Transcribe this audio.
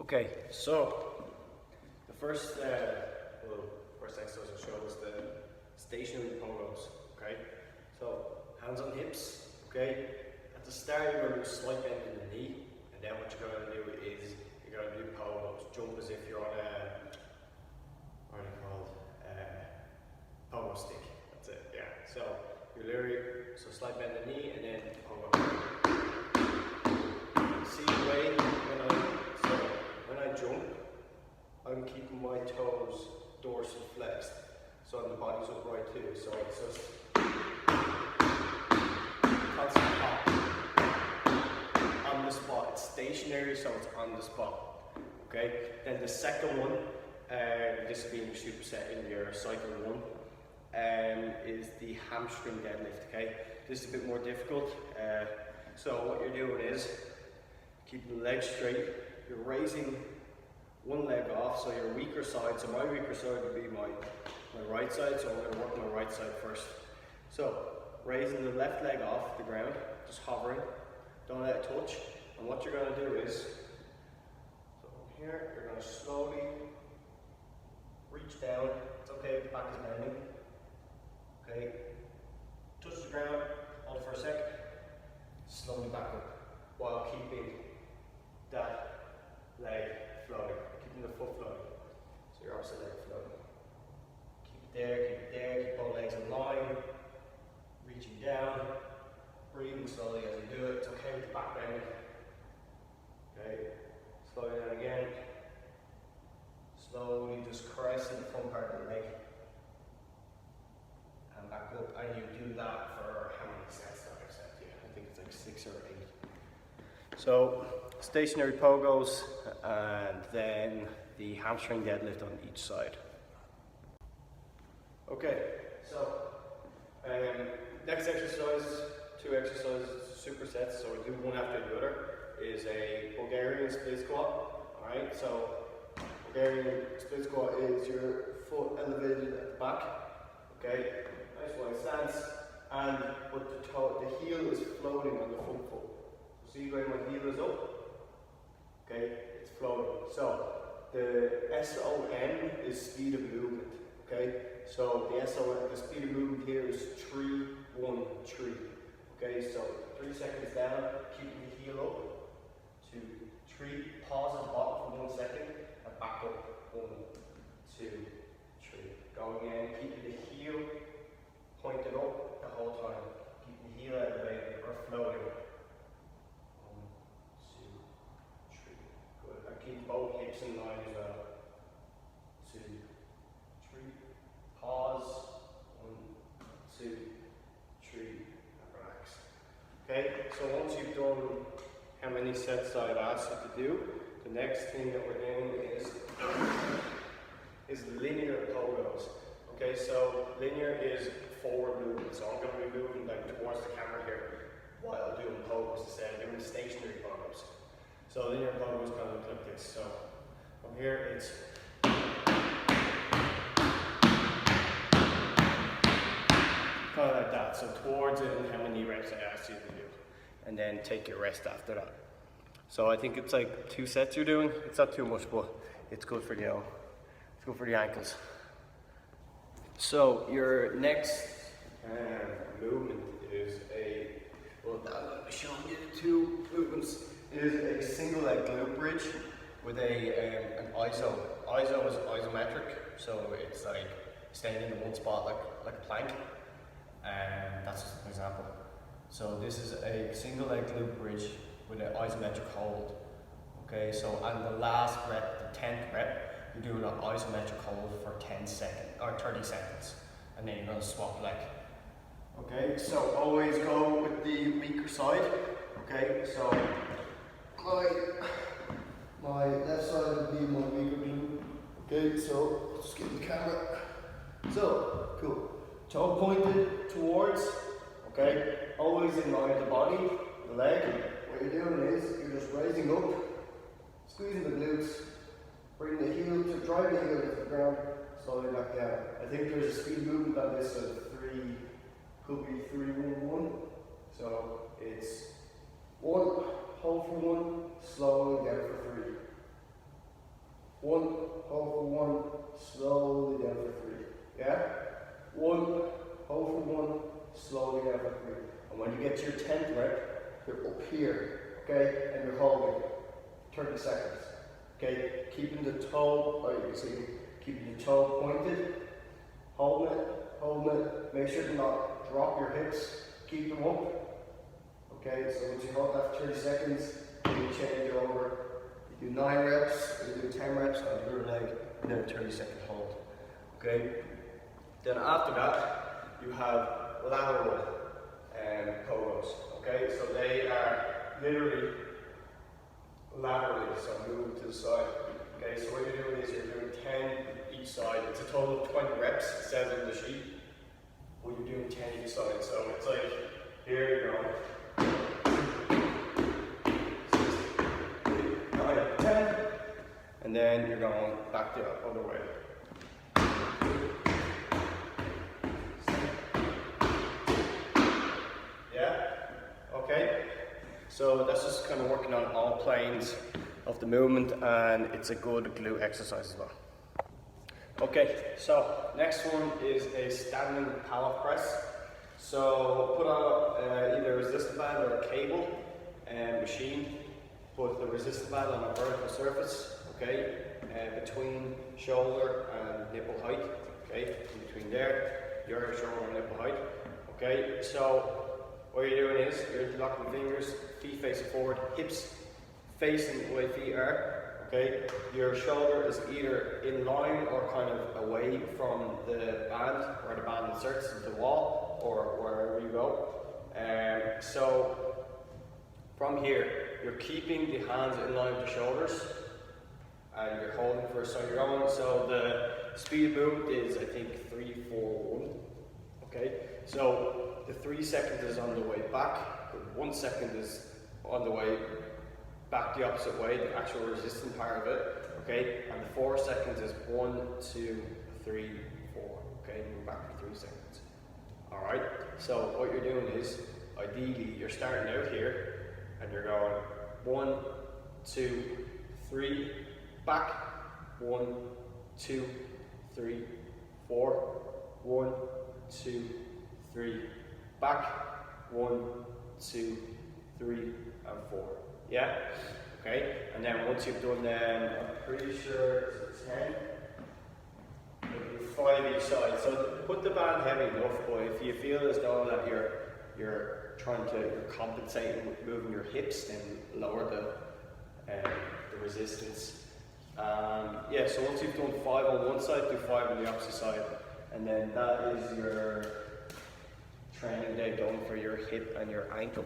Okay, so the first first exercise I'll show is the stationary pogos. Okay, so hands on hips. Okay, at the start you're going to do a slight bend in the knee, and then what you're going to do is you're going to do pogos. Jump as if you're on a what are they called? Pogo stick. That's it. Yeah. So you're literally slight bend in the knee and then pogo. See the way when I jump, I'm keeping my toes dorsal flexed, so the body's upright too. So it's just constant pop on the spot. It's stationary, so it's on the spot. Okay. Then the second one, this will be in your superset in your cycle one, is the hamstring deadlift. Okay. This is a bit more difficult. So what you're doing is keeping the legs straight. You're raising one leg off, so your weaker side. So my weaker side would be my right side, so I'm going to work my right side first. So raising the left leg off the ground, just hovering, don't let it touch. And what you're going to do is, so from here, you're going to slowly reach down. It's okay if the back is bending. Okay, touch the ground, hold it for a sec, slowly back up, while keeping that leg floating, keeping the foot floating. So your opposite leg floating. Keep it there, keep both legs in line, reaching down, breathing slowly as you do it. It's okay with the back bending. Okay, slow down again. Slowly just caressing the front part of the leg. And back up, and you do that for how many sets? I think it's like 6 or 8. So stationary pogos and then the hamstring deadlift on each side. Okay, so next exercise, 2 exercises, supersets, so we do one after the other, is a Bulgarian split squat. Alright, so Bulgarian split squat is your foot elevated at the back. Okay, nice wide stance, and but the heel is floating on the front foot. So see where my heel is up? Okay, it's floating. So the SON is speed of movement. Okay, so the speed of movement here is 3, 1, 3. Okay, so 3 seconds down, keeping the heel up. 2, 3. Pause at the bottom for 1 second and back up. 1, 2, 3. Go again, keeping the heel pointed up the whole time. Keeping the heel elevated or floating. 1, 2, 3. Good. And keep both hips in line as well. 2, 3. Pause. 1, 2, 3. And relax. Okay, so once you've done how many sets I've asked you to do, the next thing that we're doing is linear pogos. Okay, so linear is forward movement. So I'm going to be moving like towards the camera here while doing pogos instead of doing stationary pogos. So linear pogos kind of look like this. So from here it's kind of like that. So towards it and how many reps I asked you to do. And then take your rest after that. So I think it's like 2 sets you're doing. It's not too much, but it's good for the ankles. So your next movement is I'm showing you the 2 movements. Is a single leg glute bridge with an iso. Iso is isometric, so it's like standing in one spot like a plank. And that's just an example. So this is a single leg glute bridge with an isometric hold. Okay, so on the last rep, the 10th rep, you're doing an isometric hold for 10 seconds or 30 seconds, and then you're going to swap leg. Okay, so always go with the weaker side. Okay, so my left side would be my weaker glute. Okay, so just get the camera. So cool. Toe pointed towards. Okay, always in line with the body, the leg. What you're doing is you're just raising up, squeezing the glutes, bring the heel to drive the heel to the ground, slowly back down. I think there's a speed movement on this of 3, could be 3, 1, 1. So it's 1, hold for 1, slowly down for 3. 1, hold for 1, slowly down for 3. Yeah? 1, hold for 1, slowly down for 3. And when you get to your 10th rep, you're up here, okay? And you're holding 30 seconds. Okay? Keeping the toe, you can see, keeping the toe pointed, holding it, make sure to not drop your hips, keep them up. Okay, so once you hold that for 30 seconds, you change over. You do 9 reps, or you do 10 reps on your leg, and then a 30-second hold. Okay? Then after that, you have lateral pogos. Okay, so they are literally laterally, so moving to the side. Okay, so what you're doing is you're doing 10 each side. It's a total of 20 reps, it says on the sheet. Well, you're doing 10 each side, so it's like, here you go. 9, 10, and then you're going back the other way. Yeah? Okay? So that's just kind of working on all planes of the movement, and it's a good glute exercise as well. Okay, so next one is a standing pallet press. So put on either a resistance band or a cable machine. Put the resistance band on a vertical surface, okay, between shoulder and nipple height, okay, in between there, your shoulder and nipple height, okay. So what you're doing is you're interlocking the fingers, feet facing forward, hips facing the way feet are, okay. Your shoulder is either in line or kind of away from the band, where the band inserts into the wall, or wherever you go. So from here, you're keeping the hands in line with the shoulders, and you're holding for, so you're going, so the speed of movement is, I think, 3, 4, 1, okay? So the 3 seconds is on the way back, the 1 second is on the way back the opposite way, the actual resistance part of it, okay? And the 4 seconds is 1, 2, 3, 4, okay? Move back for 3 seconds. All right, so what you're doing is, ideally, you're starting out here, and you're going 1, 2, 3, back, 1, 2, 3, 4, 1, 2, 3, back, 1, 2, 3, and 4. Yeah? Okay? And then once you've done them, I'm pretty sure it's 10. 5 each side. So put the band heavy enough, but if you feel as though that you're compensating with moving your hips, then lower the resistance. Yeah, so once you've done 5 on one side, do 5 on the opposite side, and then that is your training day done for your hip and your ankle.